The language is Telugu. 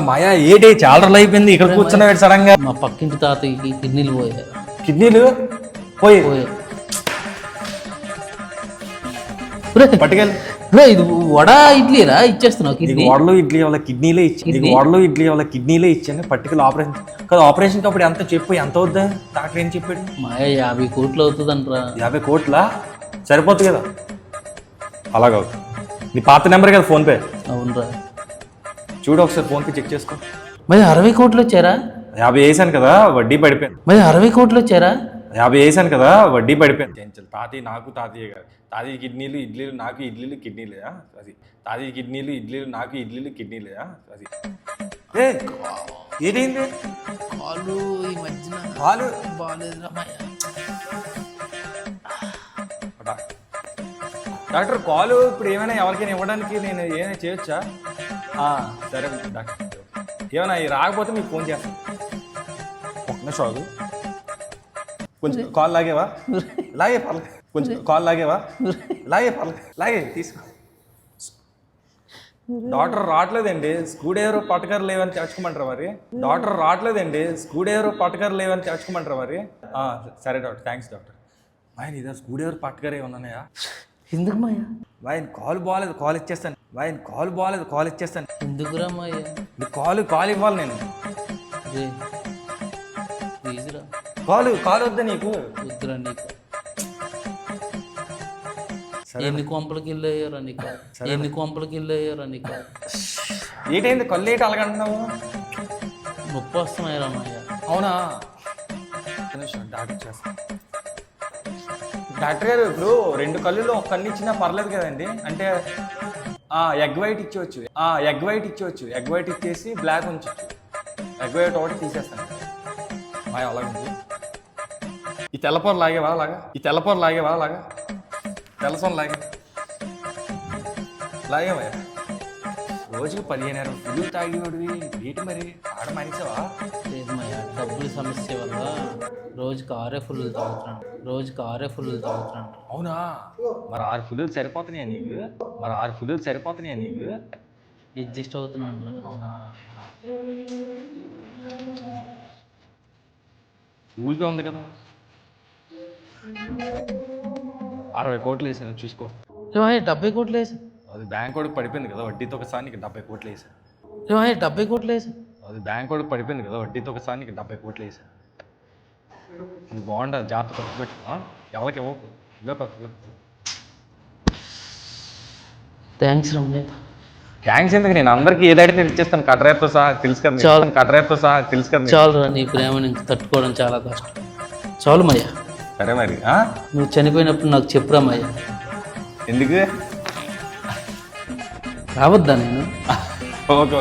మాయా ఏటి చాలా రోజులు అయిపోయింది ఇక్కడ కూర్చున్నాడు సడన్ గా. మా పక్కింటి తాతయ్యకి కిడ్నీలు పోయాయి. కిడ్నీలు పోయి పట్టుకెళ్ళి ఇది వడ ఇడ్లీరా ఇచ్చేస్తున్నావు. వడలు ఇడ్లీ వల్ల కిడ్నీలే ఇచ్చి వడలు ఇడ్లీ వల్ల కిడ్నీలే ఇచ్చాను. పట్టుకెళ్ళి ఆపరేషన్ కదా. ఆపరేషన్ అప్పుడు ఎంత చెప్పు, ఎంత అవుద్దా? డాక్టర్ ఏం చెప్పాడు? మాయ 50 కోట్లు అవుతుంది అంటారా. 50 కోట్లా? సరిపోతుంది కదా. అలాగా నీ పాత నెంబర్ కదా ఫోన్పే? అవునరా. చూడు ఒకసారి ఫోన్పే చెక్ చేసుకో. మరి 60 కోట్లు వచ్చారా? 50 వేసాను కదా, వడ్డీ పడిపోయింది. మరి 60 కోట్లు వచ్చారా? 50 వేసాను కదా, వడ్డీ పడిపోయింది. తాతయ్య నాకు తాతయ్య గారు. తాతయ్య కిడ్నీలు ఇడ్లీలు నాకు ఇడ్లీలు కిడ్నీలేదా అది. తాతయ్య కిడ్నీలు ఇడ్లీలు నాకు ఇడ్లీలు కిడ్నీలేదా అది. ఏదైంది? కాలు ఈ మధ్యన కాలు బాగాలేదురా మాయ. డాక్టర్ కాలు ఇప్పుడు ఏమైనా ఎవరికైనా ఇవ్వడానికి నేను ఏమైనా చేయొచ్చా? సరే డాక్టర్, ఏమైనా రాకపోతే మీకు ఫోన్ చేస్తాను. ఒక నిమిషం ఆగు. కొంచెం కాల్ లాగేవా? లాగే పర్లేదు. కొంచెం కాల్ లాగేవా? లాగే పర్లేదు. లాగే తీసుకో. డాక్టర్ రావట్లేదండి, స్క్రూ డ్రైవర్ పట్టకర్ లేవని తెచ్చుకోమంటారా మరి? డాక్టర్ రావట్లేదండి, స్క్రూ డ్రైవర్ పట్టకర్ లేవని తెచ్చుకోమంటారా మరి? సరే డాక్టర్, థ్యాంక్స్ డాక్టర్. ఆయన ఇదే స్క్రూ డ్రైవర్ పట్టకర్ ఏమన్నాయా? ఎందుకు మాయ? ఆయన కాలు బాగాలేదు, కాల్ ఇచ్చేస్తాను. ఆయన కాలు బాగాలేదు, కాల్ ఇచ్చేస్తాను. ఎందుకురా మాయ? కాలు ఇవ్వాలి నేను. ప్లీజ్రా. కాలు వద్దా నీకు? వద్దురా నీకు. ఎన్ని కొంపలకి వెళ్ళాయోరా నీకు, ఎన్ని కొంపలకి వెళ్ళాయోరా నీకు. ఏంటైంది కళ్ళు ఏంటి అలాగంటున్నావు? నొప్పి వస్తున్నాయిరా మాయ. అవునా? డాక్టర్ చేస్తా. డాక్టర్ గారు ఇప్పుడు 2 కళ్ళులో ఒక కళ్ళు ఇచ్చినా పర్లేదు కదండి? అంటే ఎగ్ వైట్ ఇచ్చేవచ్చు. ఎగ్ వైట్ ఇచ్చేసి బ్లాక్ ఉంచవచ్చు. ఎగ్ వైట్ ఒకటి తీసేస్తాను. అలాగే ఈ తెల్లపొర లాగేవా అలాగా? తెల్లసొన లాగేవా? రోజుకి 15 ఫుల్ తాగేవాడివి ఏంటి మరి? ఆడ మనిషివా? లేదు మాయ, డబ్బుల సమస్య వల్ల రోజుకి 6 ఫుల్ తాగుతున్నాను. అవునా? మరి 6 ఫుల్లు సరిపోతున్నాయా నీకు? అడ్జస్ట్ అవుతున్నాను. ఊరికే ఉంది కదా. 60 కోట్లు వేసాను, చూసుకో. 70 కోట్లు వేసా. అది బ్యాంక్ వాడికి పడిపోయింది కదా, వడ్డీతో ఒకసారి నీకు 70 కోట్లు వేసాను. 70 కోట్లు వేసా. అది బ్యాంక్ వాడికి పడిపోయింది కదా, వడ్డీతో ఒకసారి నీకు 70 కోట్లు వేసాను. ఇది బాగుంటుంది, జాగ్రత్త ఖర్చు పెట్టు. ఎవరికి ఇవ్వకు. థ్యాంక్స్ రమ్య. థ్యాంక్స్ ఎందుకు? నేను అందరికీ ఏదైతే నేను ఇచ్చేస్తాను, కట్రేతో సహా. తెలుసు కదా. చాలు రా, నీ ప్రేమ నుంచి తట్టుకోవడం చాలా కష్టం. చాలు మయ్య. సరే మరి. నువ్వు చనిపోయినప్పుడు నాకు చెప్పురా మయ్య. ఎందుకు రావద్దా నేను? ఓకే.